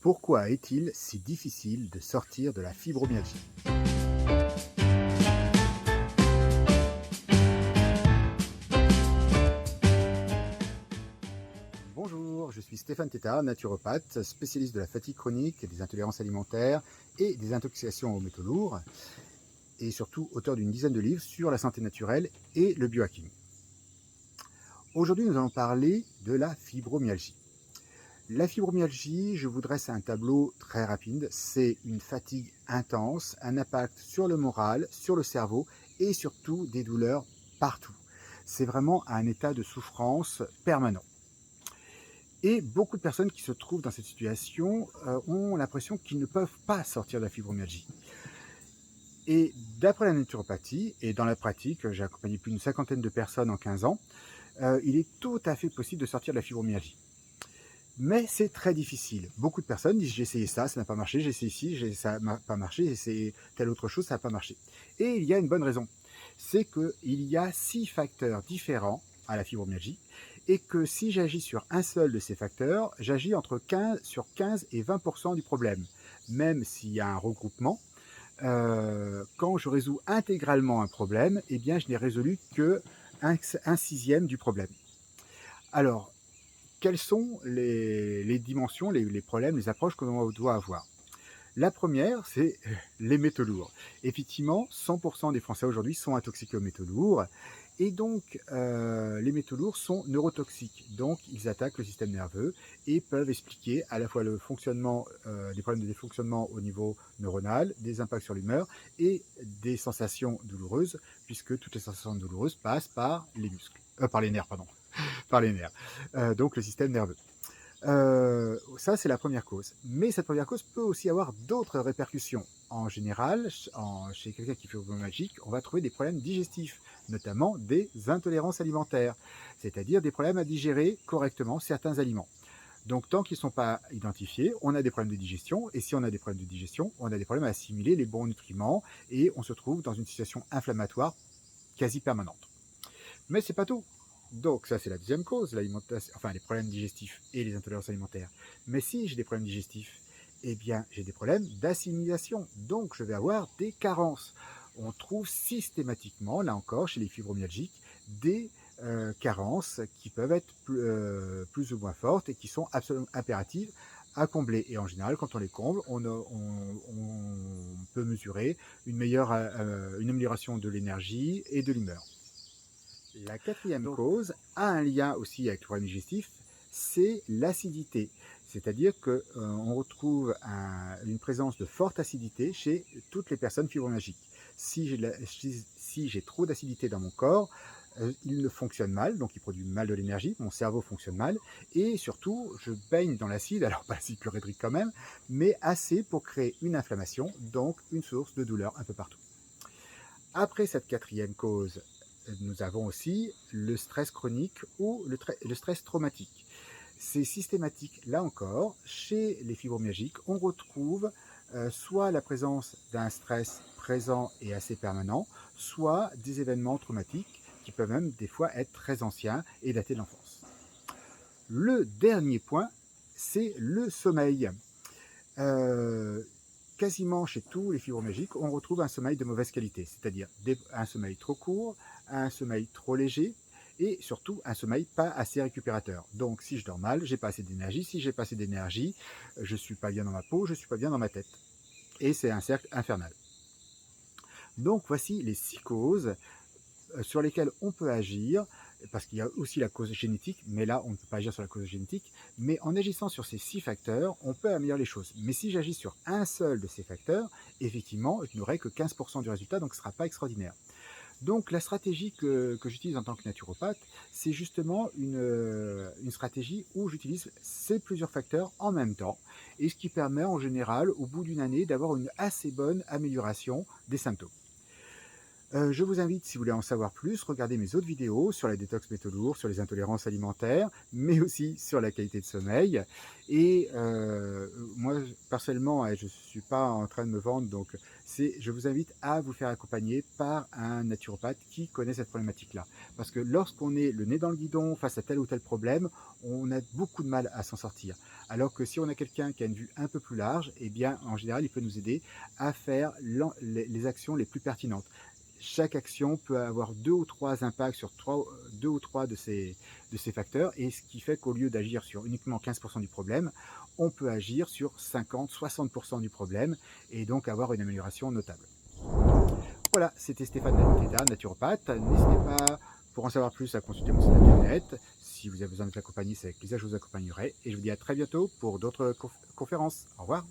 Pourquoi est-il si difficile de sortir de la fibromyalgie? Bonjour, je suis Stéphane Tétard, naturopathe, spécialiste de la fatigue chronique, des intolérances alimentaires et des intoxications aux métaux lourds, et surtout auteur d'une dizaine de livres sur la santé naturelle et le biohacking. Aujourd'hui, nous allons parler de la fibromyalgie. La fibromyalgie, je vous dresse un tableau très rapide. C'est une fatigue intense, un impact sur le moral, sur le cerveau et surtout des douleurs partout. C'est vraiment un état de souffrance permanent. Et beaucoup de personnes qui se trouvent dans cette situation ont l'impression qu'ils ne peuvent pas sortir de la fibromyalgie. Et d'après la naturopathie, et dans la pratique, j'ai accompagné plus d'une cinquantaine de personnes en 15 ans, il est tout à fait possible de sortir de la fibromyalgie. Mais c'est très difficile. Beaucoup de personnes disent: j'ai essayé ça n'a pas marché, j'ai essayé ci, ça n'a pas marché, j'ai essayé telle autre chose, ça n'a pas marché. Et il y a une bonne raison. C'est qu'il y a 6 facteurs différents à la fibromyalgie et que si j'agis sur un seul de ces facteurs, j'agis sur 15 et 20% du problème. Même s'il y a un regroupement, quand je résous intégralement un problème, eh bien je n'ai résolu que un sixième du problème. Alors, quelles sont les dimensions, les problèmes, les approches que l'on doit avoir? La première, c'est les métaux lourds. Effectivement, 100% des Français aujourd'hui sont intoxiqués aux métaux lourds et donc les métaux lourds sont neurotoxiques. Donc ils attaquent le système nerveux et peuvent expliquer à la fois le fonctionnement, des problèmes de fonctionnement au niveau neuronal, des impacts sur l'humeur et des sensations douloureuses, puisque toutes les sensations douloureuses passent par les muscles, par les nerfs, pardon, par les nerfs, donc le système nerveux. Ça, c'est la première cause. Mais cette première cause peut aussi avoir d'autres répercussions. En général, chez quelqu'un qui fait fibromyalgique, on va trouver des problèmes digestifs, notamment des intolérances alimentaires, c'est-à-dire des problèmes à digérer correctement certains aliments. Donc, tant qu'ils ne sont pas identifiés, on a des problèmes de digestion, et si on a des problèmes de digestion, on a des problèmes à assimiler les bons nutriments, et on se trouve dans une situation inflammatoire quasi permanente. Mais c'est pas tout. Donc ça, c'est la deuxième cause, l'alimentation, enfin les problèmes digestifs et les intolérances alimentaires. Mais si j'ai des problèmes digestifs, eh bien j'ai des problèmes d'assimilation. Donc je vais avoir des carences. On trouve systématiquement, là encore, chez les fibromyalgiques, des carences qui peuvent être plus ou moins fortes et qui sont absolument impératives à combler. Et en général, quand on les comble, on peut mesurer une amélioration de l'énergie et de l'humeur. La quatrième Donc, cause a un lien aussi avec le problème digestif, c'est l'acidité. C'est-à-dire qu'on retrouve une présence de forte acidité chez toutes les personnes fibromyalgiques. Si j'ai trop d'acidité dans mon corps, il ne fonctionne mal, donc il produit mal de l'énergie, mon cerveau fonctionne mal, et surtout, je baigne dans l'acide, alors pas l'acide chlorhydrique quand même, mais assez pour créer une inflammation, donc une source de douleur un peu partout. Après cette quatrième cause, nous avons aussi le stress chronique ou le stress traumatique. C'est systématique, là encore, chez les fibromyalgiques, on retrouve soit la présence d'un stress présent et assez permanent, soit des événements traumatiques qui peuvent même des fois être très anciens et dater de l'enfance. Le dernier point, c'est le sommeil. Heu, Quasiment chez tous les fibromyalgiques, on retrouve un sommeil de mauvaise qualité, c'est-à-dire un sommeil trop court, un sommeil trop léger et surtout un sommeil pas assez récupérateur. Donc si je dors mal, j'ai pas assez d'énergie, si j'ai pas assez d'énergie, je suis pas bien dans ma peau, je suis pas bien dans ma tête et c'est un cercle infernal. Donc voici les 6 causes sur lesquelles on peut agir, parce qu'il y a aussi la cause génétique, mais là, on ne peut pas agir sur la cause génétique. Mais en agissant sur ces 6 facteurs, on peut améliorer les choses. Mais si j'agis sur un seul de ces facteurs, effectivement, je n'aurai que 15% du résultat, donc ce ne sera pas extraordinaire. Donc la stratégie que j'utilise en tant que naturopathe, c'est justement une stratégie où j'utilise ces plusieurs facteurs en même temps, et ce qui permet en général, au bout d'une année, d'avoir une assez bonne amélioration des symptômes. Je vous invite, si vous voulez en savoir plus, regardez mes autres vidéos sur la détox métaux lourds, sur les intolérances alimentaires, mais aussi sur la qualité de sommeil et moi, personnellement, je ne suis pas en train de me vendre, donc je vous invite à vous faire accompagner par un naturopathe qui connaît cette problématique-là. Parce que lorsqu'on est le nez dans le guidon face à tel ou tel problème, on a beaucoup de mal à s'en sortir. Alors que si on a quelqu'un qui a une vue un peu plus large, eh bien, en général, il peut nous aider à faire les actions les plus pertinentes. Chaque action peut avoir 2 ou 3 impacts sur 2 ou 3 de ces facteurs, et ce qui fait qu'au lieu d'agir sur uniquement 15% du problème, on peut agir sur 50-60% du problème et donc avoir une amélioration notable. Voilà, c'était Stéphane Tétard, naturopathe. N'hésitez pas, pour en savoir plus, à consulter mon site internet. Si vous avez besoin de m'accompagner, c'est avec plaisir que je vous accompagnerai. Et je vous dis à très bientôt pour d'autres conférences. Au revoir.